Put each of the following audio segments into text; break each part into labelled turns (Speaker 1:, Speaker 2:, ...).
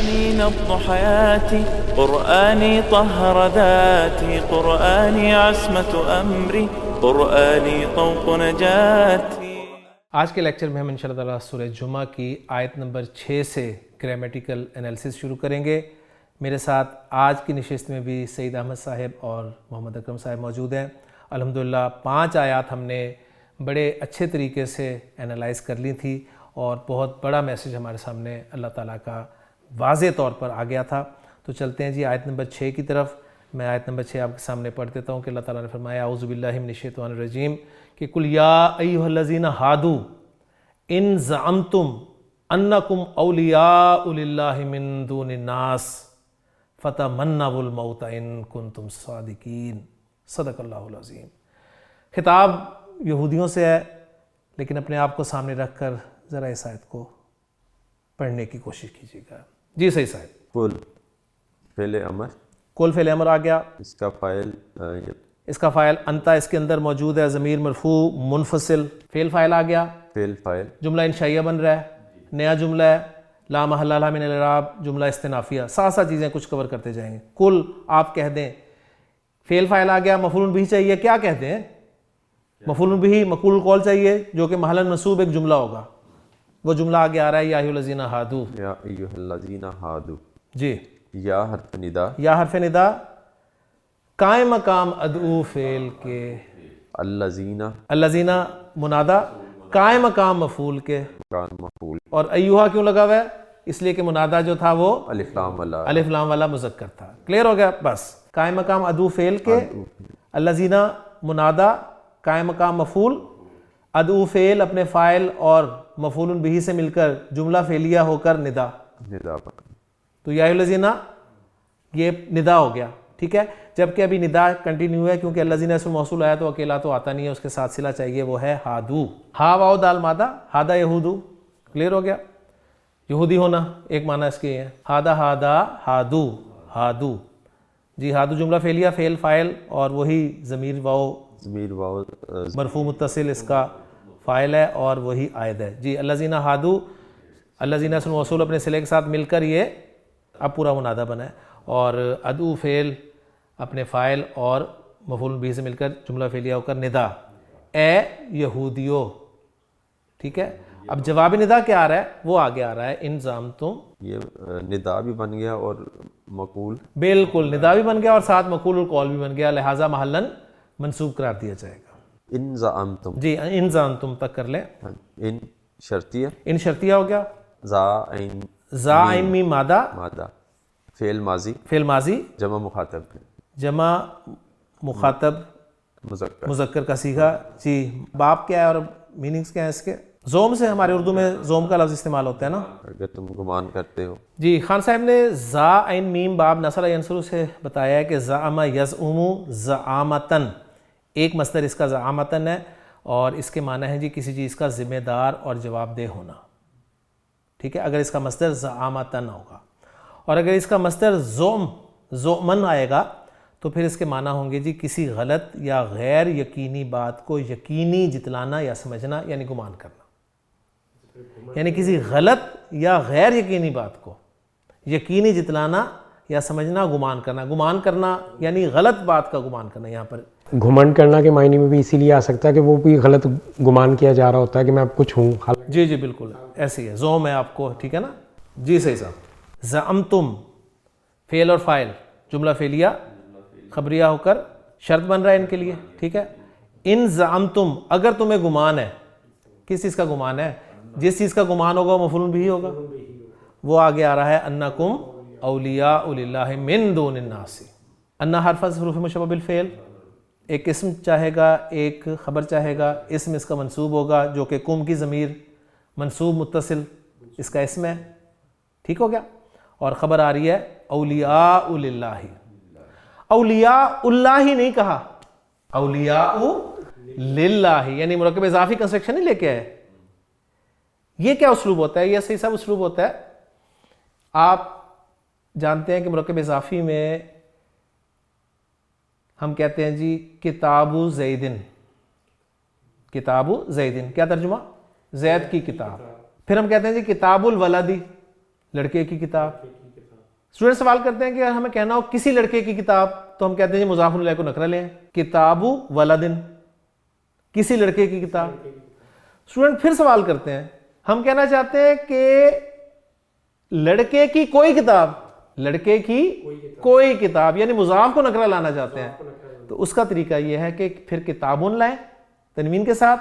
Speaker 1: قرآني نبض حياتي، قرآني طهر ذاتي، قرآني عصمة أمري، قرآني طوق نجاتي۔
Speaker 2: آج کے لیکچر میں ہم انشاءاللہ تعالیٰ سورہ جمعہ کی آیت نمبر 6 سے گرامیٹیکل انالیسس شروع کریں گے۔ میرے ساتھ آج کی نشست میں بھی سعید احمد صاحب اور محمد اکرم صاحب موجود ہیں۔ الحمدللہ 5 آیات ہم نے بڑے اچھے طریقے سے انالائز کر لی تھی اور بہت بڑا میسج ہمارے سامنے اللہ تعالیٰ کا واضح طور پر آ گیا تھا۔ تو چلتے ہیں جی آیت نمبر 6 کی طرف۔ میں آیت نمبر 6 آپ کے سامنے پڑھ دیتا ہوں کہ اللہ تعالیٰ نے فرمایا اعوذ باللہ من الشیطان الرجیم کہ قل یا ایھا الذین ھادوا ان زعمتم انکم اولیاء للہ من دون الناس فتمنوا الموت ان کنتم صادقین۔ صدق اللہ العظیم۔ خطاب یہودیوں سے ہے، لیکن اپنے آپ کو سامنے رکھ کر ذرا اس آیت کو پڑھنے کی کوشش کیجیے گا۔ جی صحیح صاحب۔
Speaker 3: کل فعل امر،
Speaker 2: کل فعل امر آ گیا،
Speaker 3: اس کا فاعل
Speaker 2: انتا اس کے اندر موجود ہے، ضمیر مرفوع منفصل، فعل فاعل آ گیا،
Speaker 3: فعل فاعل،
Speaker 2: جملہ انشائیہ بن رہا ہے، نیا جملہ ہے، لا محل لہا من الاعراب، جملہ استنافیہ، ساتھ چیزیں کچھ کور کرتے جائیں گے۔ کل آپ کہہ دیں، فعل فاعل آ گیا، مفعول بھی چاہیے، کیا کہتے ہیں؟ مفعول بھی مقول قول چاہیے جو کہ محلاً منصوب ایک جملہ ہوگا۔ وہ جملہ آگے آ رہا ہے یا ایھا الذین ھادوا،
Speaker 3: یا ایھا الذین ھادوا،
Speaker 2: جی،
Speaker 3: یا حرف ندا،
Speaker 2: یا حرف ندا قائم مقام ادعو فعل کے،
Speaker 3: الذین
Speaker 2: الذین منادا قائم مقام مفعول کے،
Speaker 3: کان مفعول،
Speaker 2: اور ایھا کیوں لگا ہوا ہے؟ اس لیے کہ منادا جو تھا وہ
Speaker 3: الف لام والا،
Speaker 2: الف لام والا مذکر تھا۔ کلیئر ہو گیا؟ بس قائم مقام ادعو فعل کے، الذین منادا قائم مقام مفعول، ادعو فعل اپنے فاعل اور مفعول بہ سے مل کر جملہ فعلیہ ہو کر ندا،
Speaker 3: ندا بنا،
Speaker 2: تو یا ایھا الذین یہ ندا ہو گیا، ٹھیک ہے۔ جبکہ ابھی ندا کنٹینیو ہے کیونکہ الذین اسم موصول آیا تو اکیلا تو آتا نہیں ہے، اس کے ساتھ صلہ چاہیے، وہ ہے ہادو، ہا واو دال مادہ، ہادا یہودو۔ کلیئر ہو گیا؟ یہودی ہونا ایک معنی اس کے ہے، ہادا ہادا ہادو، ہادو، جی ہادو جملہ فعلیہ، فعل فاعل اور وہی ضمیر واو
Speaker 3: ضمیر واو
Speaker 2: مرفوع متصل اس کا فاعل ہے اور وہی عائد ہے۔ جی الذین ھادوا، الذین اسم موصول اپنے صلے کے ساتھ مل کر یہ اب پورا منادہ بنا ہے، اور ادعو فعل اپنے فاعل اور مفعول بہ سے مل کر جملہ فعلیہ ہو کر ندا، اے یہودیو، ٹھیک ہے۔ اب جواب ندا کیا آ رہا ہے؟ وہ آگے آ رہا ہے ان زعمتم،
Speaker 3: یہ ندا بھی بن گیا اور مقول،
Speaker 2: بالکل ندا بھی بن گیا اور ساتھ مقول القول بھی بن گیا، لہٰذا محلاً منصوب قرار دیا جائے گا۔
Speaker 3: ان زعمتم،
Speaker 2: جی ان زعمتم تک کر لیں،
Speaker 3: ان شرطیہ،
Speaker 2: ان شرطیہ ہو گیا،
Speaker 3: زا عین
Speaker 2: زا عین میم مادہ،
Speaker 3: مادہ، فعل ماضی،
Speaker 2: فعل ماضی،
Speaker 3: جمع مخاطب،
Speaker 2: جمع مخاطب
Speaker 3: مذکر،
Speaker 2: مذکر کا صیغہ۔ جی باب کیا ہے اور میننگز کیا ہیں اس کے؟ زوم سے ہمارے اردو میں زوم کا لفظ استعمال ہوتا ہے نا۔
Speaker 3: اگر تم گمان کرتے ہو،
Speaker 2: جی خان صاحب نے زا عین میم باب نصر ینصر سے بتایا ہے کہ زعم یزعم زعامتن، ایک مصدر اس کا زعامتن ہے اور اس کے معنی ہے جی کسی چیز کا ذمہ دار اور جواب دہ ہونا، ٹھیک ہے، اگر اس کا مصدر زعامتن ہوگا، اور اگر اس کا مصدر زعمن آئے گا تو پھر اس کے معنی ہوں گے جی کسی غلط یا غیر یقینی بات کو یقینی جتلانا یا سمجھنا، یعنی گمان کرنا، یعنی کسی غلط یا غیر یقینی بات کو یقینی جتلانا یا سمجھنا، گمان کرنا، گمان کرنا یعنی غلط بات کا گمان کرنا۔ یہاں پر
Speaker 4: گھمنڈ کرنا کے معنی میں بھی اسی لیے آ سکتا ہے کہ وہ بھی غلط گمان کیا جا رہا ہوتا ہے کہ میں اب کچھ ہوں۔
Speaker 2: جی جی بالکل ایسے ہی ہے، زوم ہے آپ کو، ٹھیک ہے نا۔ جی صحیح صاحب۔ زعمتم فعل اور فاعل، جملہ فعلیہ خبریہ ہو کر شرط بن رہا ہے ان کے لیے، ٹھیک ہے۔ ان زعمتم، اگر تمہیں گمان ہے، کس چیز کا گمان ہے؟ جس چیز کا گمان ہوگا وہ مفعول بھی ہوگا، وہ آگے آ رہا ہے انکم اولیاء للہ من دون الناس۔ ان حرف حروف مشبہ بالفعل، ایک اسم چاہے گا ایک خبر چاہے گا، اسم اس کا منصوب ہوگا جو کہ کم کی ضمیر منصوب متصل اس کا اسم ہے، ٹھیک ہو گیا، اور خبر آ رہی ہے اولیاء للہ، اولیاء اللہ ہی نہیں کہا، اولیاء للہ، یعنی مرکب اضافی کنسٹرکشن نہیں لے کے آئے۔ یہ کیا اسلوب ہوتا ہے؟ یہ صحیح صاحب اسلوب ہوتا ہے، آپ جانتے ہیں کہ مرکب اضافی میں ہم کہتے ہیں جی کتاب زیدن، کتاب زیدن کیا ترجمہ؟ زید کی کتاب۔ پھر ہم کہتے ہیں جی کتاب الولدی، لڑکے کی کتاب، اسٹوڈنٹ سوال کرتے ہیں کہ ہمیں کہنا ہو کسی لڑکے کی کتاب, تو ہم کہتے ہیں جی مضاف الیہ کو نکرہ لیں, کتاب ولدن, کسی لڑکے کی کتاب. اسٹوڈنٹ پھر سوال کرتے ہیں, ہم کہنا چاہتے ہیں کہ لڑکے کی کوئی کتاب, لڑکے کی کوئی کتاب, یعنی مضاف کو نکرہ لانا چاہتے ہیں. تو اس کا طریقہ یہ ہے کہ پھر کتابن لائیں تنوین کے ساتھ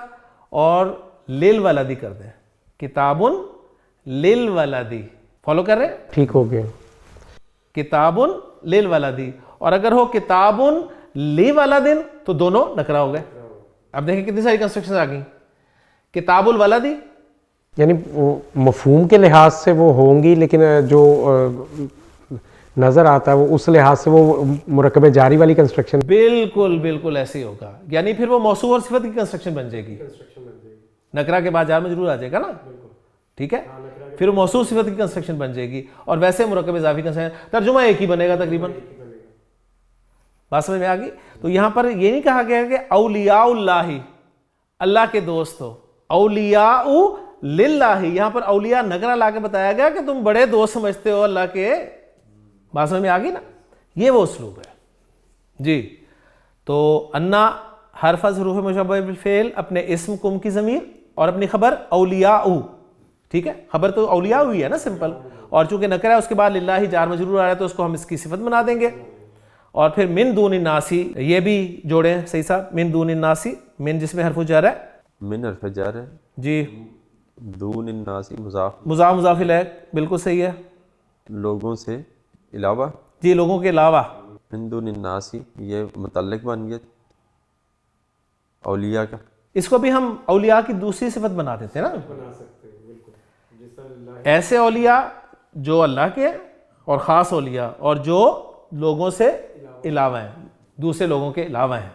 Speaker 2: اور للولدی کر دیں, کتابن للولدی. فالو کر رہے ہیں؟
Speaker 4: ٹھیک ہو گیا.
Speaker 2: کتابن للولدی, اور اگر ہو کتابن لولدن تو دونوں نکرہ ہو گئے. اب دیکھیں کتنی ساری کنسٹرکشن آ گئی. کتاب الولدی
Speaker 4: یعنی مفہوم کے لحاظ سے وہ ہوں گی, لیکن جو نظر آتا ہے وہ اس لحاظ سے وہ مرکب جاری والی کنسٹرکشن.
Speaker 2: بالکل بالکل ایسے ہی ہوگا, یعنی پھر وہ موصوف اور صفت کی کنسٹرکشن بن جائے گی. نکرہ کے بعد جار مجرور آ جائے گا نا, ٹھیک ہے, پھر وہ موصوف صفت کی کنسٹرکشن بن جائے گی. اور ویسے مرکب اضافی کنسٹرکشن ترجمہ ایک ہی بنے گا تقریباً. بات سمجھ میں آ گئی. تو یہاں پر یہ نہیں کہا گیا کہ اولیاء اللہ, اللہ کے دوست ہو, اولیاء للہ, یہاں پر اولیاء نکرہ لا کے بتایا گیا کہ تم بڑے دوست سمجھتے ہو اللہ کے. بات سمجھ میں آ گئی نا, یہ وہ اسلوب ہے جی. تو انا حرف از حروف مشبہ بالفعل, اپنے اسم کم کی ضمیر اور اپنی خبر اولیاء, ٹھیک ہے, خبر تو اولیاء ہوئی ہے نا سمپل, اور چونکہ نکرہ ہے اس کے بعد للہ جار مجرور آ رہا ہے تو اس کو ہم اس کی صفت بنا دیں گے. اور پھر من دون الناسی, یہ بھی جوڑیں صحیح صاحب, من دون الناسی, من جس میں حرف جر ہے,
Speaker 3: من حرف جر ہے,
Speaker 2: جی,
Speaker 3: دون الناسی مضاف,
Speaker 2: مضاف مضاف الیہ, بالکل صحیح ہے,
Speaker 3: لوگوں سے علاوہ,
Speaker 2: جی, لوگوں کے علاوہ.
Speaker 3: من دون الناسی یہ متعلق بن گیا اولیاء کا.
Speaker 2: اس کو بھی ہم اولیاء کی دوسری صفت بنا دیتے ہیں نا, ایسے اولیاء جو اللہ کے اور خاص اولیاء, اور جو لوگوں سے علاوہ ہیں, دوسرے لوگوں کے علاوہ ہیں,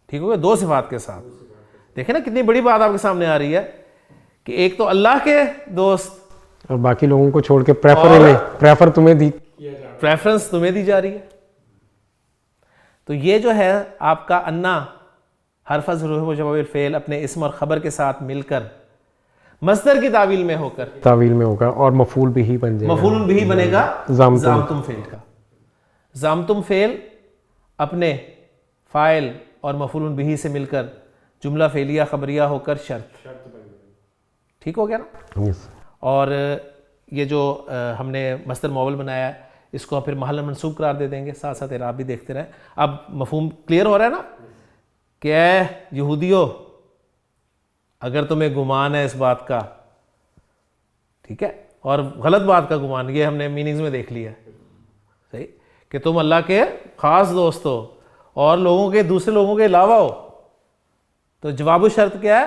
Speaker 2: ٹھیک ہو گیا, دو صفات کے ساتھ. دیکھیں نا کتنی بڑی بات آپ کے سامنے آ رہی ہے کہ ایک تو اللہ کے دوست
Speaker 4: اور باقی لوگوں کو چھوڑ کے پریفر تمہیں دی,
Speaker 2: پریفرنس تمہیں دی جا رہی ہے. تو یہ جو ہے آپ کا انا حرف از حروف مشبہ بالفعل اپنے اسم اور خبر کے ساتھ مل کر مصدر کی تعویل میں ہو کر
Speaker 4: تعویل میں ہوگا اور مفعول بھی بن جائے گا,
Speaker 2: مفعول بھی بنے گا
Speaker 4: زامتم
Speaker 2: فعل کا. زامتم فعل اپنے فاعل اور مفعول بھی سے مل کر جملہ فعلیہ خبریہ ہو کر شرط, ٹھیک ہو گیا نا.
Speaker 4: Yes.
Speaker 2: اور یہ جو ہم نے مصدر معول بنایا ہے اس کو پھر محل منصوب قرار دے دیں گے, ساتھ ساتھ اعراب بھی دیکھتے رہیں. اب مفہوم کلیئر ہو رہا ہے نا کہ اے یہودیو, اگر تمہیں گمان ہے اس بات کا, ٹھیک ہے, اور غلط بات کا گمان, یہ ہم نے میننگز میں دیکھ لیا ہے, صحیح, کہ تم اللہ کے خاص دوست ہو اور لوگوں کے دوسرے لوگوں کے علاوہ ہو, تو جواب شرط کیا ہے,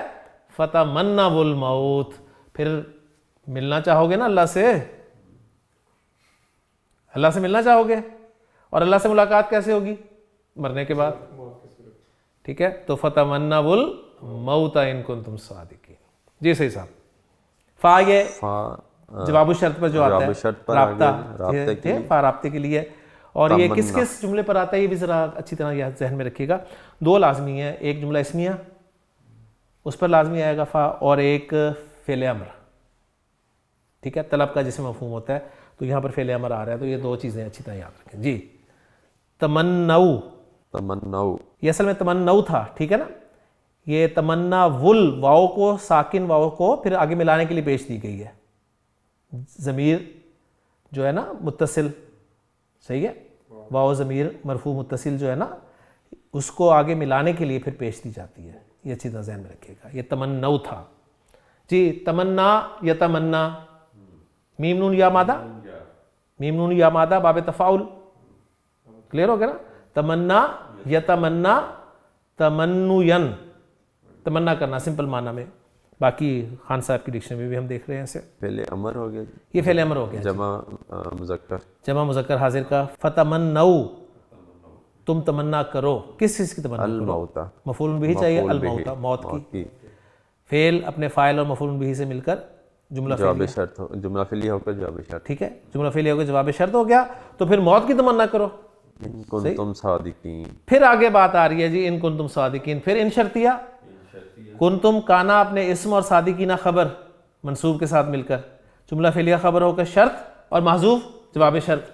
Speaker 2: فتمنوا الموت, پھر ملنا چاہو گے نا اللہ سے, اللہ سے ملنا چاہو گے, اور اللہ سے ملاقات کیسے ہوگی, مرنے کے بعد, ٹھیک ہے. تو فتمنوا الموت ان کنتم صادقین. جی صحیح صاحب. فا یہ جواب الشرط پر جو آتا ہے, رابطہ, فا رابطے کے لیے. اور یہ کس کس جملے پر آتا ہے یہ بھی ذرا اچھی طرح یہ ذہن میں رکھیے گا. دو لازمی ہیں, ایک جملہ اسمیہ اس پر لازمی آئے گا فا, اور ایک فعل امر, ٹھیک ہے, طلب کا جس میں مفہوم ہوتا ہے, تو یہاں پر فعل امر آ رہا ہے, تو یہ دو چیزیں اچھی طرح یاد رکھیں. جی, تمنو,
Speaker 3: تمنو
Speaker 2: یہ اصل میں تمنو تھا, ٹھیک ہے نا. یہ تمنا ول واؤ کو, ساکن واؤ کو پھر آگے ملانے کے لیے پیش دی گئی ہے. ضمیر جو ہے نا متصل, صحیح ہے, واؤ ضمیر مرفوع متصل جو ہے نا, اس کو آگے ملانے کے لیے پھر پیش دی جاتی ہے. یہ اچھی طرح ذہن میں رکھیے گا. یہ تمنو تھا. جی, تمنا یا تمنا, میم نون یا مادہ, میم نون یا مادہ باب تفاعل, کلیئر ہو گیا نا. تمنا یا تمنا, تمنین, تمنا کرنا سمپل معنی میں. باقی خان صاحب کی ڈکشنری میں بھی ہم دیکھ رہے ہیں اسے.
Speaker 3: فعل امر ہو گیا,
Speaker 2: یہ فعل امر ہو گیا,
Speaker 3: جمع مذکر,
Speaker 2: جمع مذکر حاضر کا. فتمنو, تم تمنا کرو, کس چیز کی تمنا کرو,
Speaker 3: الموت,
Speaker 2: مفعول بھی چاہیے, الموت, موت کی. فعل اپنے فاعل اور مفعول بھی سے مل کر جملہ
Speaker 3: جواب شرط, جملہ فعلیہ ہو کر جواب شرط,
Speaker 2: ٹھیک ہے, جملہ فعلیہ ہو کر جواب شرط ہو گیا. تو پھر موت کی تمنا کرو.
Speaker 3: ان کنتم صادقین.
Speaker 2: پھر آگے بات آ رہی ہے جی, ان کنتم صادقین. پھر ان شرطیہ, کنتم کانا اپنے اسم اور صادقینہ خبر منصوب کے ساتھ مل کر جملہ فعلیہ خبر ہو کر شرط, اور محذوف جواب شرط.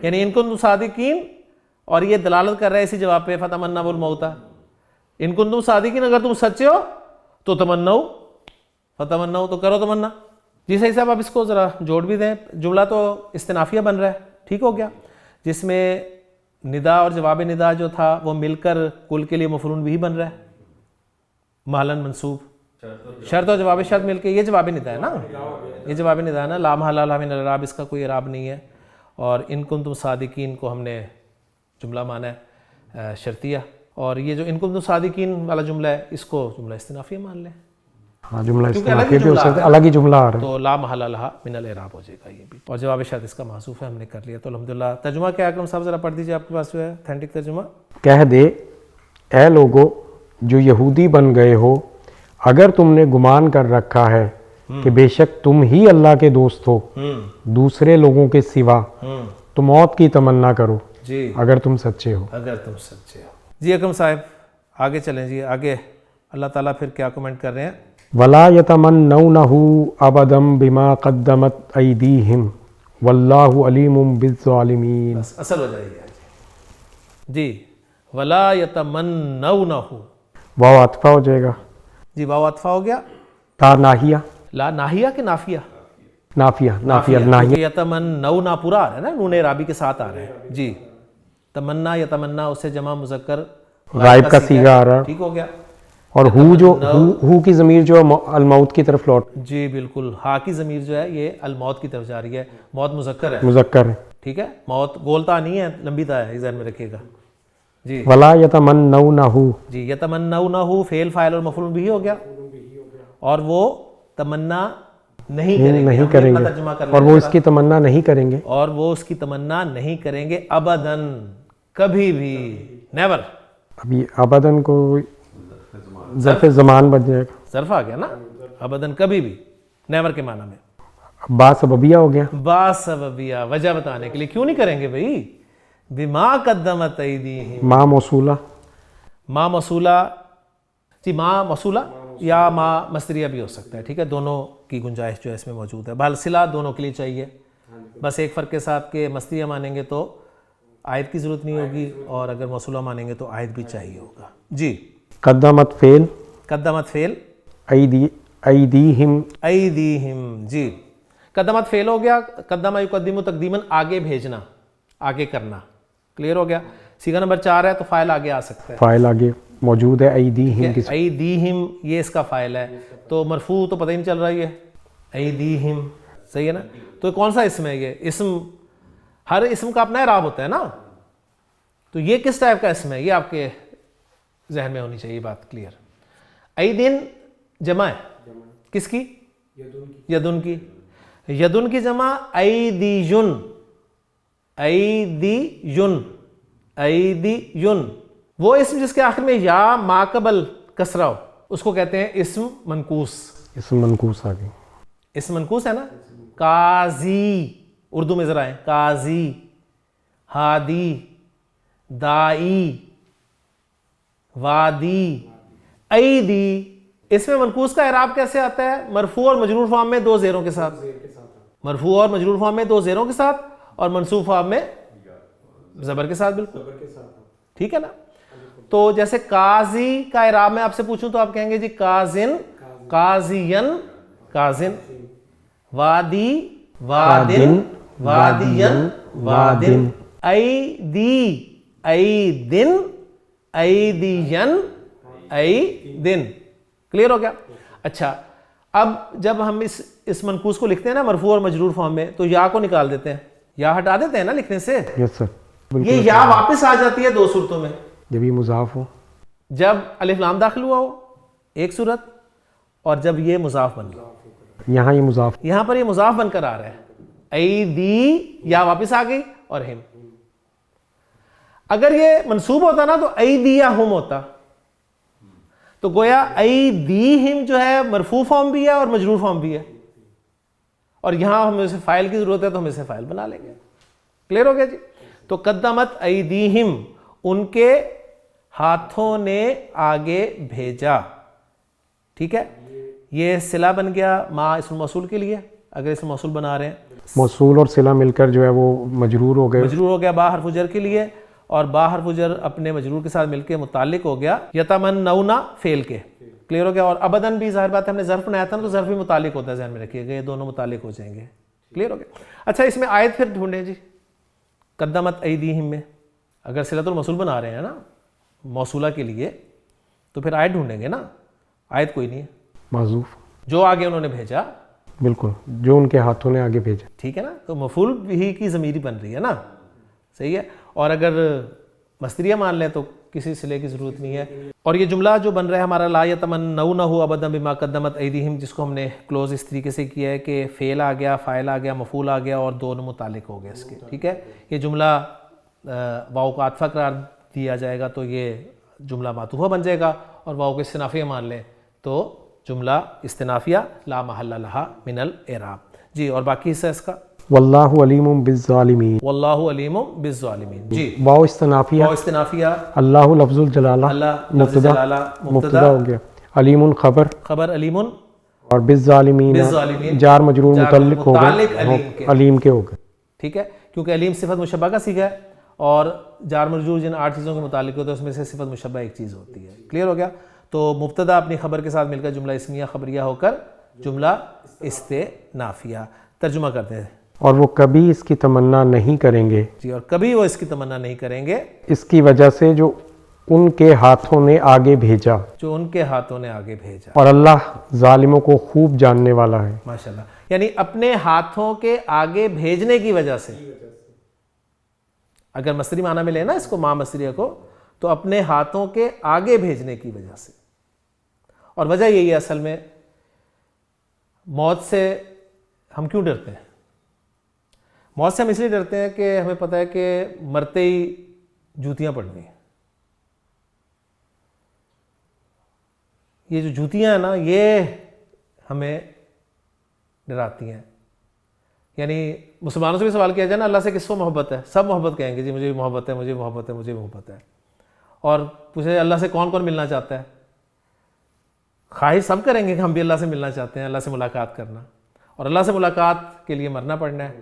Speaker 2: یعنی ان کنتم صادقین، اور یہ دلالت کر رہا ہے اسی جواب پہ فتمنوا الموت، ان کنتم صادقین، اگر تم سچے ہو تو تمنو، فتمنو تو کرو تمنا. جی صحیح صاحب، اب اس کو ذرا جوڑ بھی دیں. جملہ تو استنافیہ بن رہا ہے، ٹھیک ہو گیا، جس میں ندا اور جواب ندا جو تھا وہ مل کر کل کے لیے مفعول بھی بن رہا ہے، محلاً منصوب. شرط اور جواب شرط مل کے یہ جواب ندا ہے نا، یہ جواب ندا ہے نا. لا محل لها من الاعراب، اس کا کوئی اعراب نہیں ہے. اور ان کنتم صادقین کو ہم نے جملہ مانا ہے شرطیہ، اور یہ جو ان کنتم صادقین والا جملہ ہے اس کو جملہ استنافیہ مان لیں.
Speaker 4: ہاں جملہ استنافیہ بھی ہو سکتا ہے، الگ ہی جملہ آ رہا ہے
Speaker 2: تو لا محل لها من الاعراب ہو جائے گا یہ بھی. اور جواب شرط اس کا محذوف ہے، ہم نے کر لیا. تو الحمدللہ ترجمہ کیا اکرم صاحب ذرا پڑھ دیجیے، آپ کے پاس جو ہے اتھینٹک ترجمہ.
Speaker 4: کہہ دے اے لوگو جو یہودی بن گئے ہو، اگر تم نے گمان کر رکھا ہے کہ بے شک تم ہی اللہ کے دوست ہو دوسرے لوگوں کے سوا، تو موت کی تمنا کرو
Speaker 2: جی
Speaker 4: اگر تم سچے ہو.
Speaker 2: اگر تم سچے ہو. جی اکرم صاحب آگے چلیں. جی آگے اللہ تعالیٰ پھر کیا کمنٹ کر رہے ہیں؟
Speaker 4: وَلَا يَتَمَنَّوْنَهُ أَبَدًا بِمَا قَدَّمَتْ أَيْدِيهِمْ وَاللَّهُ عَلِيمٌ بِالظَّالِمِينَ.
Speaker 2: بس اصل ہو جائے گی جی. وَلَا يَتَمَنَّوْنَهُ،
Speaker 4: واو عطفہ ہو جائے گا.
Speaker 2: جی واو عطفہ ہو گیا.
Speaker 4: تا ناہیہ،
Speaker 2: لا ناہیہ کہ نافیہ؟
Speaker 4: نافیہ ناہیہ.
Speaker 2: یتمنون پورا آ رہا ہے نا، نون عرابی کے ساتھ آ رہا ہے. جی تمنا یتمنا اس سے جمع مذکر
Speaker 4: غائب کا صیغہ آ رہا ہے.
Speaker 2: ٹھیک ہو گیا.
Speaker 4: اور ہو کی ضمیر جو ہے الموت کی طرف لوٹ.
Speaker 2: جی بالکل، ہا کی ضمیر جو ہے یہ الموت کی طرف جا رہی ہے. موت مذکر ہے،
Speaker 4: مذکر ہے.
Speaker 2: ٹھیک ہے. موت گولتا نہیں ہے، لمبی تا ہے، ذہن میں رکھیے گا. جی
Speaker 4: ولا یتمنونہ،
Speaker 2: جی یتمنونہ فعل فاعل اور مفعول بھی ہو گیا، اور وہ تمنا نہیں کریں گے،
Speaker 4: اور وہ اس کی تمنا نہیں کریں گے،
Speaker 2: اور وہ اس کی تمنا نہیں کریں گے ابداً، کبھی بھی، نیور.
Speaker 4: ابھی ابداً کو ظرف زمان بن جائے گا.
Speaker 2: ظرف آ گیا نا، ابداً کبھی بھی، نیور کے معنی میں.
Speaker 4: با سببیہ ہو گیا.
Speaker 2: با سببیہ، وجہ بتانے کے لیے. کیوں نہیں کریں گے بھائی؟ بما قدمت ایدیہم.
Speaker 4: ما موصولہ،
Speaker 2: ما موصولہ، جی ما موصولہ یا ما مصدریہ بھی ہو سکتا ہے. ٹھیک ہے، دونوں کی گنجائش جو ہے اس میں موجود ہے. بہرحال صلہ دونوں کے لیے چاہیے، بس ایک فرق کے ساتھ کہ مصدریہ مانیں گے تو عائد کی ضرورت نہیں ہوگی، اور اگر موصولہ مانیں گے تو عائد بھی چاہیے ہوگا. جی
Speaker 4: قدمت فعل،
Speaker 2: قدمت فعل،
Speaker 4: ایدیہم،
Speaker 2: ایدیہم. جی قدمت فعل ہو گیا. قدم یقدم تقدیماً، آگے بھیجنا، آگے کرنا. کلیئر ہو گیا. صیغہ نمبر 4 ہے تو فاعل آگے آ سکتا ہے.
Speaker 4: فاعل آگے موجود ہے. ایدیہم،
Speaker 2: ایدیہم یہ اس کا فاعل ہے، تو مرفوع تو پتہ ہی نہیں چل رہا ہے. ایدیہم صحیح ہے نا. تو کون سا اسم ہے یہ؟ اسم، ہر اسم کا اپنا اعراب ہوتا ہے نا. تو یہ کس ٹائپ کا اسم ہے، یہ آپ کے ذہن میں ہونی چاہیے بات. کلیئر. ایدن جمع ہے کس کی؟ یدن کی. یدن کی جمع ایدیون، ایدیون، ایدیون. وہ اسم جس کے آخر میں یا ما قبل کسرہ ہو اس کو کہتے ہیں اسم منقوص.
Speaker 4: اسم منقوص آ گئی.
Speaker 2: اسم منقوص ہے نا. قاضی، اردو میں ذرا ہے، قاضی، ہادی، دائی، وادی، ایدی. اس میں منقوص کا اعراب کیسے آتا ہے؟ مرفوع اور مجرور فارم میں 2 زیروں کے ساتھ. مرفوع اور مجرور فارم میں 2 زیروں کے ساتھ، اور منصوب فارم میں زبر کے ساتھ. بالکل ٹھیک ہے نا. تو جیسے قاضی کا اعراب میں آپ سے پوچھوں تو آپ کہیں گے جی قاضن، قاضین، قاضن. وادی، وادن، وادین، وادن. ایدی، ایدن، ایدین، ایدن. کلیئر ہو گیا. اچھا اب جب ہم اس منقوص کو لکھتے ہیں نا مرفوع اور مجرور فارم میں، تو یا کو نکال دیتے ہیں، یا ہٹا دیتے ہیں نا لکھنے سے.
Speaker 4: یس سر.
Speaker 2: یہ یا واپس آ جاتی ہے 2 صورتوں میں.
Speaker 4: جب یہ مضاف ہو،
Speaker 2: جب الف لام داخل ہوا ہو ایک صورت، اور جب یہ مضاف بن گیا.
Speaker 4: یہاں یہ مضاف،
Speaker 2: یہاں پر یہ مضاف بن کر آ رہا ہے. ایدی یا واپس آ گئی، اور ہم. اگر یہ منصوب ہوتا نا تو ایدیہم ہوتا. تو گویا ایدیہم جو ہے مرفوع فارم بھی ہے اور مجرور فارم بھی ہے، اور یہاں ہمیں اسے فاعل کی ضرورت ہے تو ہم اسے فاعل بنا لیں گے. کلیئر ہو گیا جی. تو قدمت ایدیہم، ان کے ہاتھوں نے آگے بھیجا. ٹھیک ہے، یہ صلہ بن گیا ما اسم موصول کے لیے اگر اسم موصول بنا رہے ہیں.
Speaker 4: موصول اور صلہ مل کر جو ہے وہ مجرور ہو گئے.
Speaker 2: مجرور ہو گیا با حرف جر کے لیے, اور با حرف جر اپنے مجرور کے ساتھ مل کے متعلق ہو گیا یتمنون فعل کے. کلیئر ہو گیا. اور ابداً بھی ظاہر بات ہے ہم نے ظرف بنایا تھا نا, تو ظرف بھی متعلق ہوتا ہے, ذہن میں رکھیے گا, یہ دونوں متعلق ہو جائیں گے. کلیئر ہو گیا. اچھا اس میں آیت پھر ڈھونڈیں جی, قدمت ایدیہم میں اگر صلۃ الموصول بنا رہے ہیں نا موصولہ کے لیے, تو پھر آیت ڈھونڈیں گے نا. آیت کوئی نہیں ہے,
Speaker 4: معذوف,
Speaker 2: جو آگے انہوں نے بھیجا,
Speaker 4: بالکل جو ان کے ہاتھوں نے آگے بھیجا.
Speaker 2: ٹھیک ہے نا, تو مفعول بھی کی ضمیری بن رہی ہے نا, صحیح ہے. اور اگر مصدریہ مان لیں تو کسی صلے کی ضرورت نہیں ہے. اور یہ جملہ جو بن رہا ہے ہمارا لا یتمنونہ ابدا بما قدمت ایدیہم, جس کو ہم نے کلوز اس طریقے سے کیا ہے کہ فعل آ گیا, فاعل آ گیا, مفعول آ گیا, اور دونوں متعلق ہو گئے اس کے. ٹھیک ہے, یہ جملہ واو کا عاطفہ قرار دیا جائے گا تو یہ جملہ معطوفہ بن جائے گا, اور واو کو استنافیہ مان لیں تو جملہ استنافیہ لا محل لہا من الاعراب. جی اور باقی حصہ اس کا
Speaker 4: واللہ علیم بالظالمین.
Speaker 2: واللہ علیم بالظالمین. جی
Speaker 4: واو استنافیہ,
Speaker 2: واو استنافیہ,
Speaker 4: اللہ لفظ الجلالہ,
Speaker 2: اللہ لفظ جلالہ
Speaker 4: مبتدا ہو گیا, علیم خبر,
Speaker 2: خبر علیم,
Speaker 4: اور بالظالمین
Speaker 2: بالظالمین
Speaker 4: جار مجرور متعلق ہو
Speaker 2: متعلق
Speaker 4: گئے علیم کے ہو گئے.
Speaker 2: ٹھیک ہے, کیونکہ علیم صفت مشبہ کا صیغہ ہے, اور جار مجرور جن 8 چیزوں کے متعلق ہوتے ہیں اس میں سے صفت مشبہ ایک چیز ہوتی ہے. کلیئر ہو گیا. تو مبتدا اپنی خبر کے ساتھ مل کر جملہ اسمیہ خبریہ ہو کر جملہ استنافیہ. ترجمہ کرتے ہیں.
Speaker 4: اور وہ کبھی اس کی تمنا نہیں کریں گے.
Speaker 2: جی, اور کبھی وہ اس کی تمنا نہیں کریں گے,
Speaker 4: اس کی وجہ سے جو ان کے ہاتھوں نے آگے بھیجا,
Speaker 2: جو ان کے ہاتھوں نے آگے بھیجا.
Speaker 4: اور اللہ ظالموں کو خوب جاننے والا ہے.
Speaker 2: ماشاءاللہ, یعنی اپنے ہاتھوں کے آگے بھیجنے کی وجہ سے, اگر مصدری معنی میں لیں نا اس کو, ماں مصدریہ کو, تو اپنے ہاتھوں کے آگے بھیجنے کی وجہ سے. اور وجہ یہی ہے اصل میں, موت سے ہم کیوں ڈرتے ہیں؟ موت سے ہم اس لیے ڈرتے ہیں کہ ہمیں پتہ ہے کہ مرتے ہی جوتیاں پڑنی ہیں. یہ جو جوتیاں ہیں نا یہ ہمیں ڈراتی ہیں. یعنی مسلمانوں سے بھی سوال کیا جائے نا اللہ سے کس کو محبت ہے, سب محبت کہیں گے جی مجھے محبت ہے, مجھے محبت ہے, مجھے محبت ہے. اور پوچھے اللہ سے کون کون ملنا چاہتا ہے, خواہش سب کریں گے کہ ہم بھی اللہ سے ملنا چاہتے ہیں, اللہ سے ملاقات کرنا, اور اللہ سے ملاقات کے لیے مرنا پڑنا ہے.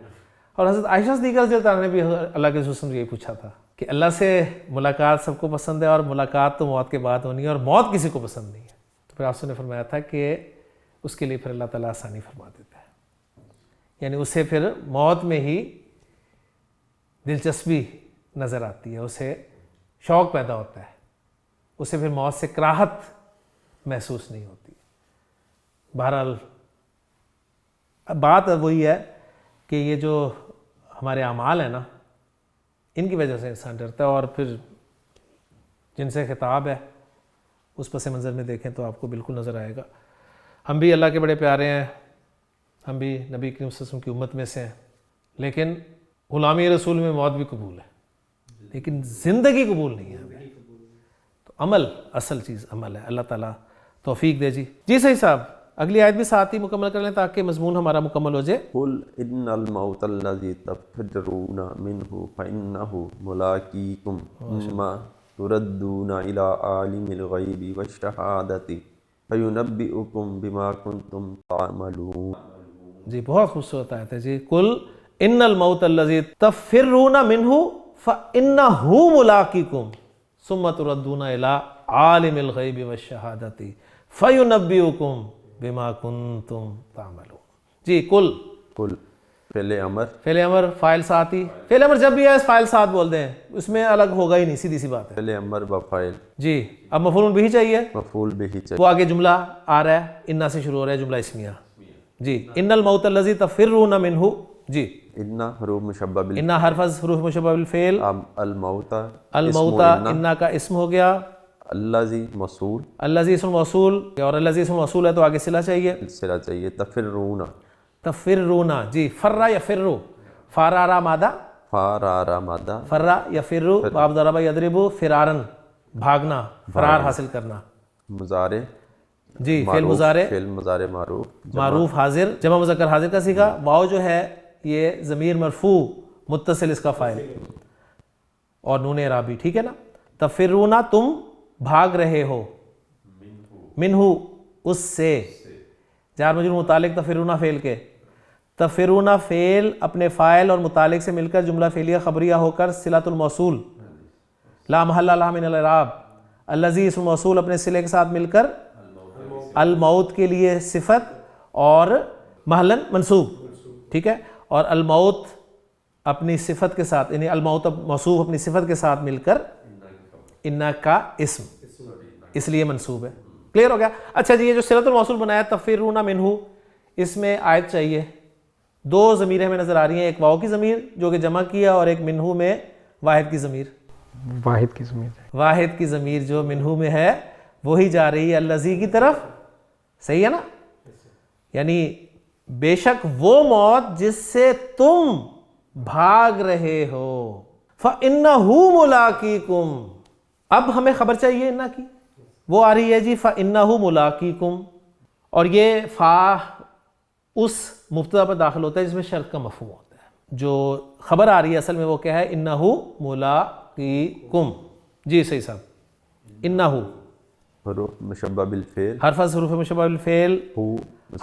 Speaker 2: اور حضرت عائشہ صدیقہ رضی اللہ عنہا نے بھی اللہ کے رسول سے یہی پوچھا تھا کہ اللہ سے ملاقات سب کو پسند ہے, اور ملاقات تو موت کے بعد ہونی ہے, اور موت کسی کو پسند نہیں ہے. تو پھر آپ نے فرمایا تھا کہ اس کے لیے پھر اللہ تعالیٰ آسانی فرما دیتا ہے. یعنی اسے پھر موت میں ہی دلچسپی نظر آتی ہے, اسے شوق پیدا ہوتا ہے, اسے پھر موت سے کراہت محسوس نہیں ہوتی. بہرحال بات وہی ہے کہ یہ جو ہمارے اعمال ہیں نا ان کی وجہ سے انسان ڈرتا ہے. اور پھر جن سے خطاب ہے اس پس منظر میں دیکھیں تو آپ کو بالکل نظر آئے گا. ہم بھی اللہ کے بڑے پیارے ہیں, ہم بھی نبی کریم صلی اللہ علیہ وسلم کی امت میں سے ہیں, لیکن غلامی رسول میں موت بھی قبول ہے, لیکن زندگی قبول نہیں ہے ہمیں. تو عمل, اصل چیز عمل ہے. اللہ تعالیٰ توفیق دے. جی صحیح صاحب, اگلی آیت بھی ساتھ ہی مکمل کر لیں تاکہ مضمون ہمارا مکمل ہو جائے.
Speaker 3: قل ان الموت الذی تفرون منہ فانہ ملاقیکم ثم تردون الی عالم الغیب والشہادۃ فینبئکم بما کنتم تعملون.
Speaker 2: جی بہت خوبصورت آیت ہے. جی قل ان الموت الذی تفرون منہ فانہ ملاقیکم ثم تردون الی عالم الغیب والشہادۃ فینبئکم بما کنتم تعملون. جی قل
Speaker 3: فعل امر,
Speaker 2: فعل امر فاعل ساتھ ہی, فعل امر جب بھی آئے فاعل ساتھ بول دیں, اس میں الگ ہوگا ہی نہیں, سیدھی سی بات ہے.
Speaker 3: فعل امر و فاعل.
Speaker 2: جی اب مفعول بھی چاہیے,
Speaker 3: مفعول بھی چاہیے.
Speaker 2: وہ آگے جملہ آ رہا ہے, انا سے شروع ہو رہا ہے جملہ اسمیہ. جی ان الموت الذی تفرون منہ. جی
Speaker 3: انا حروف مشبہ بالفعل,
Speaker 2: انا حرف حروف مشبہ بالفعل,
Speaker 3: الموت
Speaker 2: انا کا اسم ہو گیا,
Speaker 3: الذی موصول,
Speaker 2: الذی اسم موصول, اور الذی اسم موصول ہے تو آگے صلہ چاہیے,
Speaker 3: صلہ چاہیے. تفرون,
Speaker 2: تفرونا. جی فرا یفرو, فرارا مادہ,
Speaker 3: فارارا مادہ,
Speaker 2: فرا یفرو, باب ضرب یضرب, فرارن بھاگنا, فرار حاصل کرنا.
Speaker 3: مضارع,
Speaker 2: جی فعل مضارع,
Speaker 3: فعل مضارع معروف,
Speaker 2: معروف حاضر, جمع مذکر حاضر کا صیغہ. واو جو ہے یہ ضمیر مرفوع متصل اس کا فاعل, اور نون اعرابی. ٹھیک ہے نا. تفرونا تم بھاگ رہے ہو, منہ اس سے, جار مجرور متعلق تفرونا فعل کے, تفرون فعل اپنے فاعل اور متعلق سے مل کر جملہ فعلیہ خبریہ ہو کر صلۃ الموصول لا محل لها من الاعراب، الذی اسم موصول اپنے صلے کے ساتھ مل کر الموت کے لیے صفت اور محلاً منصوب، ٹھیک ہے، اور الموت اپنی صفت کے ساتھ، یعنی الموت موصوف اپنی صفت کے ساتھ مل کر انا کا اسم، اس لیے منصوب ہے. کلیئر ہو گیا؟ اچھا جی، یہ جو صلۃ الموصول بنایا تفرون منہ، اس میں آیت چاہیے. دو ضمیریں ہمیں نظر آ رہی ہیں، ایک واو کی ضمیر جو کہ جمع کیا، اور ایک منہ میں واحد کی ضمیر.
Speaker 4: واحد کی ضمیر ہے.
Speaker 2: واحد کی ضمیر جو منہ میں ہے وہی جا رہی ہے الذی کی طرف، صحیح ہے نا؟ یعنی بے شک وہ موت جس سے تم بھاگ رہے ہو، فَإِنَّهُ مُلَاقِيكُمْ. اب ہمیں خبر چاہیے انا کی، وہ آ رہی ہے جی فَإِنَّهُ مُلَاقِيكُمْ، اور یہ فا اس مبتدا پر داخل ہوتا ہے جس میں شرط کا مفہوم ہوتا ہے. جو خبر آ رہی ہے اصل میں وہ کیا ہے؟ اِنَّهُ مُلَاقِيكُمْ. جی صحیح صاحب. اِنَّهُ
Speaker 3: حروف مشبہ بالفعل،
Speaker 2: حرف از حروف مشبہ بالفعل،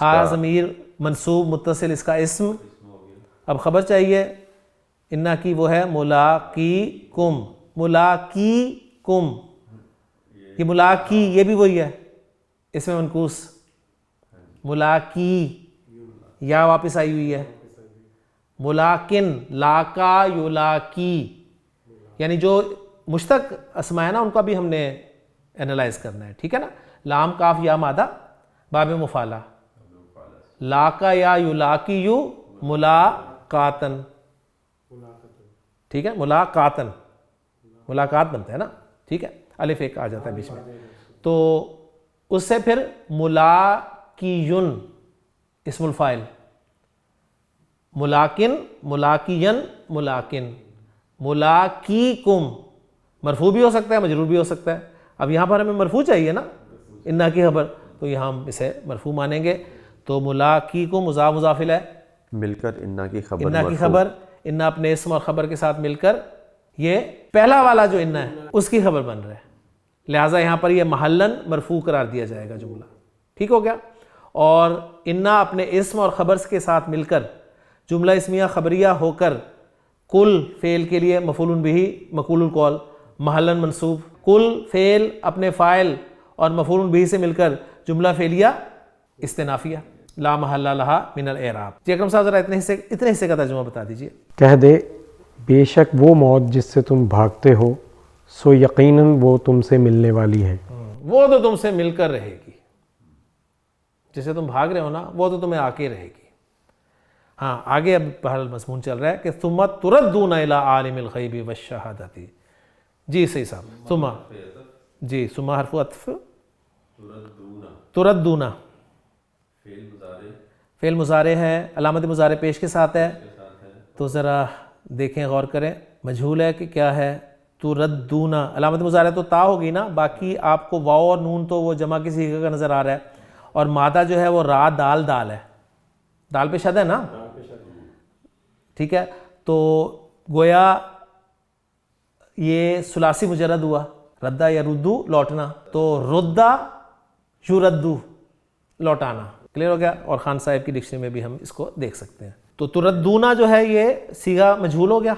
Speaker 2: ہا ضمیر منصوب متصل اس کا اسم. اب خبر چاہیے انا کی، وہ ہے ملاقیکم. ملاقیکم، یہ ملاقی یہ بھی وہی ہے، اس میں منقوص ملاقی یا واپس آئی ہوئی ہے. ملاقن لاقا یلاقی، یعنی جو مشتق اسماء ہے نا ان کا بھی ہم نے اینالائز کرنا ہے، ٹھیک ہے نا. لام کاف یا مادہ باب مفعلہ، لاقا یا یلاقی یو ملاقاتن، ٹھیک ہے، ملاقاتن ملاقات بنتا ہے نا، ٹھیک ہے، الف ایک آ جاتا ہے بیچ میں. تو اس سے پھر ملاقیون اسم الفاعل، ملاقن ملاقین ملاقن، ملاقیکم مرفوع بھی ہو سکتا ہے مجرور بھی ہو سکتا ہے. اب یہاں پر ہمیں مرفوع چاہیے نا انا کی خبر، تو یہاں ہم اسے مرفوع مانیں گے. تو ملاقیکم مضاف مضاف الیہ
Speaker 3: مل کر انا کی خبر،
Speaker 2: انا کی خبر، انا اپنے اسم اور خبر کے ساتھ مل کر یہ پہلا والا جو انا ہے اس کی خبر بن رہا ہے، لہٰذا یہاں پر یہ محلاً مرفوع قرار دیا جائے گا جملہ. ٹھیک ہو گیا؟ اور انا اپنے اسم اور خبر کے ساتھ مل کر جملہ اسمیہ خبریہ ہو کر کل فعل کے لیے مفعول بہ مقول القول محلاً منصوب. کل فعل اپنے فاعل اور مفعول بہ سے مل کر جملہ فعلیہ استنافیہ لا محل لہا من الاعراب. جی اکرم صاحب ذرا اتنے حصے کا ترجمہ بتا دیجئے.
Speaker 4: کہہ دے بے شک وہ موت جس سے تم بھاگتے ہو سو یقیناً وہ تم سے ملنے والی ہے.
Speaker 2: وہ تو تم سے مل کر رہے گی، جسے تم بھاگ رہے ہو نا وہ تو تمہیں آ کے رہے گی. ہاں آگے اب بہرحال مضمون چل رہا ہے کہ ثم تردون الی عالم الغیب والشہادۃ. جی صحیح صاحب. ثم جی ثم حرف عطف، تردون فعل مضارع ہے، علامت مضارع پیش کے ساتھ ہے. تو ذرا دیکھیں غور کریں، مجہول ہے کہ کیا ہے؟ تردون. علامت مضارع تو تا ہوگی نا، باقی آپ کو واو اور نون تو وہ جمع کی صیغہ کا نظر آ رہا ہے، اور مادہ جو ہے وہ را دال دال ہے، دال پہ شد ہے نا، ٹھیک ہے. تو گویا یہ ثلاثی مجرد ہوا، ردہ یا ردو لوٹنا، تو ردہ یردو لوٹانا. کلیئر ہو گیا؟ اور خان صاحب کی ڈکشنری میں بھی ہم اس کو دیکھ سکتے ہیں. تو تردونا جو ہے یہ صیغہ مجہول ہو گیا،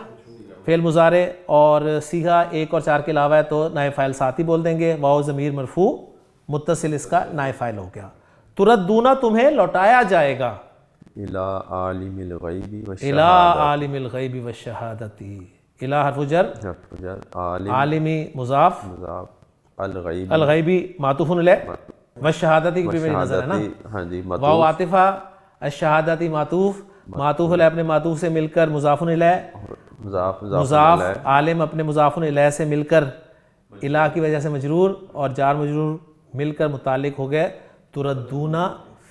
Speaker 2: فعل مضارع، اور صیغہ 1 اور 4 کے علاوہ ہے تو نائب فاعل ساتھ ہی بول دیں گے. واو ضمیر مرفوع متصل اس کا نائب فاعل ہو گیا. تردونا تمہیں لوٹایا جائے گا
Speaker 3: الی عالم الغیب
Speaker 2: الی عالم الغیب والشہادۃ. الی حرف جر، عالمی مضاف،
Speaker 3: الغیب
Speaker 2: الغیبی معطوف علیہ، والشہادتی کی بھی میری نظر ہے نا،
Speaker 3: ہاں جی،
Speaker 2: واو عاطفہ، الشہادتی معطوف، معطوف علیہ اپنے معطوف سے مل کر مضاف الیہ، مضاف عالم اپنے مضاف الیہ سے مل کر الی کی وجہ سے مجرور، اور جار مجرور مل کر متعلق ہو گئے تردونا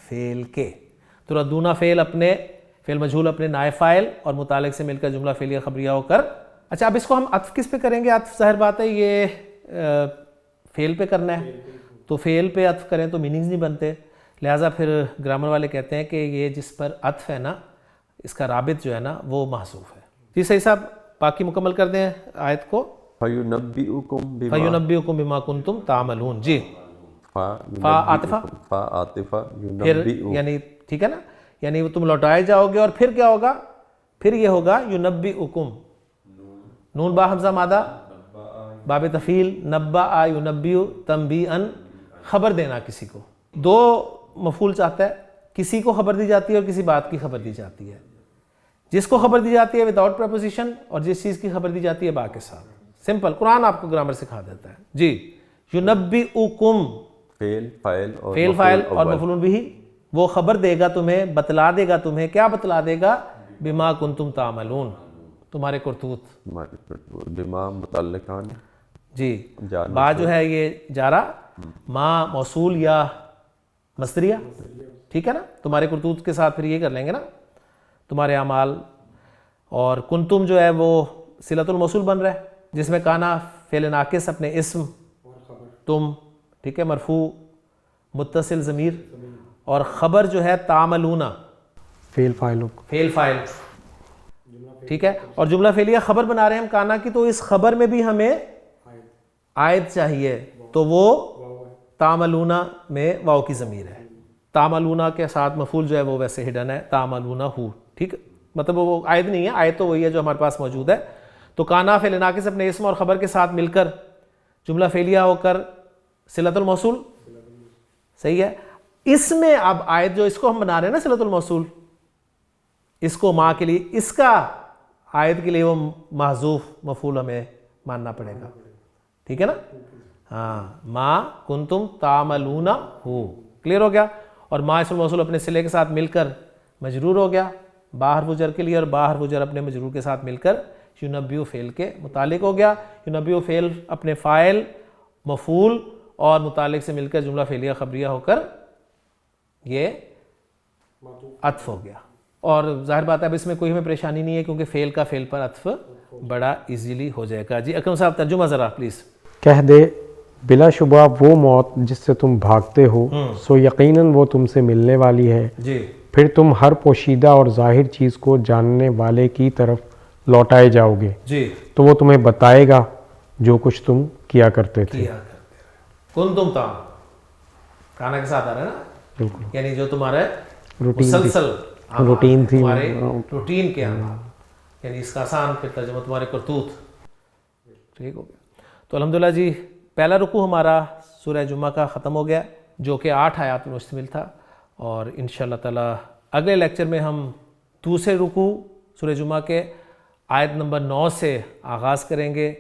Speaker 2: فعل کے. تردونا فعل اپنے فعل مجہول اپنے نائب فاعل اور متعلق سے مل کر جملہ فعلیہ خبریہ ہو کر. اچھا اب اس کو ہم عطف کس پہ کریں گے؟ عطف ظاہر بات ہے یہ فعل پہ کرنا ہے، تو فعل پہ عطف کریں تو میننگز نہیں بنتے، لہٰذا پھر گرامر والے کہتے ہیں کہ یہ جس پر عطف ہے نا اس کا رابط جو ہے نا وہ محذوف ہے. جی صحیح صاحب، باقی مکمل کر دیں آیت کو. فَيُنَبِّئُكُم بِمَا كُنتُم تَعْمَلُونَ. جی فا عاطفہ،
Speaker 3: فا عاطفہ،
Speaker 2: پھر یعنی ٹھیک ہے نا، یعنی تم لوٹائے جاؤ گے. اور پھر کیا ہوگا؟ پھر یہ ہوگا ینبئکم, نون با حمزہ مادہ باب تفعیل, نبأ ینبئ تنبیئا, خبر دینا کسی کو. دو مفعول چاہتا ہے, کسی کو خبر دی جاتی ہے اور کسی بات کی خبر دی جاتی ہے. جس کو خبر دی جاتی ہے وداؤٹ پریپوزیشن, اور جس چیز کی خبر دی جاتی ہے با کے ساتھ. سمپل, قرآن آپ کو گرامر سکھا دیتا ہے. جی, ینبئکم
Speaker 3: فعل فاعل
Speaker 2: اور مفعول بھی, وہ خبر دے گا تمہیں, بتلا دے گا تمہیں. کیا بتلا دے گا؟ بما کنتم تعملون, تمہارے کرتوت.
Speaker 3: بما متعلقان,
Speaker 2: جی, با جو ہے یہ جارا, ما موصول یا مصدریہ, ٹھیک ہے نا. تمہارے کرتوت کے ساتھ پھر یہ کر لیں گے نا, تمہارے اعمال. اور کنتم جو ہے وہ صلۃ الموصول بن رہا ہے, جس میں کانا فعل ناقص اپنے اسم تم, ٹھیک ہے, مرفوع متصل ضمیر, اور خبر جو ہے تعملون
Speaker 4: فعل فاعل,
Speaker 2: ٹھیک ہے. اور جملہ فعلیہ خبر بنا رہے ہیں ہم کانا کی, تو اس خبر میں بھی ہمیں عائد چاہیے, تو وہ تعملون میں واو کی ضمیر ہے. تعملون کے ساتھ مفعول جو ہے وہ ویسے ہڈن ہے, تعملون ہو, ٹھیک ہے, مطلب وہ عائد نہیں ہے, عائد تو وہی ہے جو ہمارے پاس موجود ہے. تو کانا فعل ناقص اپنے اسم اور خبر کے ساتھ مل کر جملہ فعلیہ ہو کر صلۃ الموصول, صحیح ہے. اس میں اب عائد جو اس کو ہم بنا رہے ہیں نا صلۃ الموصول, اس کو ماں کے لیے, اس کا عائد کے لیے وہ محذوف مفعول ہمیں ماننا پڑے گا, ٹھیک ہے نا. ہاں, ما کنتم تعملون ہو, کلیئر ہو گیا. اور ما اسم موصول اپنے صلے کے ساتھ مل کر مجرور ہو گیا با حرف جر کے لیے, اور با حرف جر اپنے مجرور کے ساتھ مل کر ینبئ فعل کے متعلق ہو گیا. ینبئ فعل اپنے فاعل, مفعول اور متعلق سے مل کر جملہ فعلیہ خبریہ ہو کر یہ عطف ہو گیا. اور ظاہر بات ہے اب اس میں کوئی ہمیں پریشانی نہیں ہے, کیونکہ فعل کا فعل پر عطف بڑا ایزیلی ہو جائے گا. جی اکرم صاحب ترجمہ ذرا پلیز.
Speaker 4: کہہ دے بلا شبہ وہ موت جس سے تم بھاگتے ہو سو یقیناً وہ تم سے ملنے والی ہے.
Speaker 2: جی,
Speaker 4: پھر تم ہر پوشیدہ اور ظاہر چیز کو جاننے والے کی طرف لوٹائے جاؤ گے.
Speaker 2: جی,
Speaker 4: تو وہ تمہیں بتائے گا جو کچھ تم کیا کرتے تھے.
Speaker 2: کنتم تعملون کانا کے ساتھ آ رہا ہے نا,
Speaker 4: بالکل,
Speaker 2: یعنی جو تمہارے
Speaker 4: روٹین
Speaker 2: مسلسل
Speaker 4: روٹین تھی,
Speaker 2: تمہارے روٹین کے اعمال, یعنی اس کا آسان پھر ترجمہ تمہارے کرتوت. ٹھیک ہو گیا. تو الحمدللہ جی پہلا رکوع ہمارا سورہ جمعہ کا ختم ہو گیا, جو کہ 8 آیات پر مشتمل تھا. اور انشاءاللہ تعالی اگلے لیکچر میں ہم دوسرے رکوع سورہ جمعہ کے آیت نمبر 9 سے آغاز کریں گے.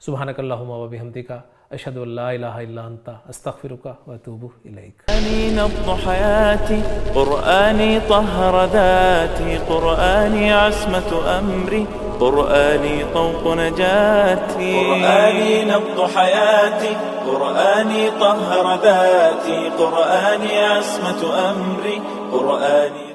Speaker 2: سبحانک اللہم و بحمدک اشہد ان لا الہ الا انت استغفرک واتوب الیک.
Speaker 1: قرآني نبض حياتي، قرآني طهر ذاتي، قرآني عصمة أمري، قرآني طوق نجاتي. قرآني نبض حياتي، قرآني طهر ذاتي، قرآني عصمة أمري، قرآني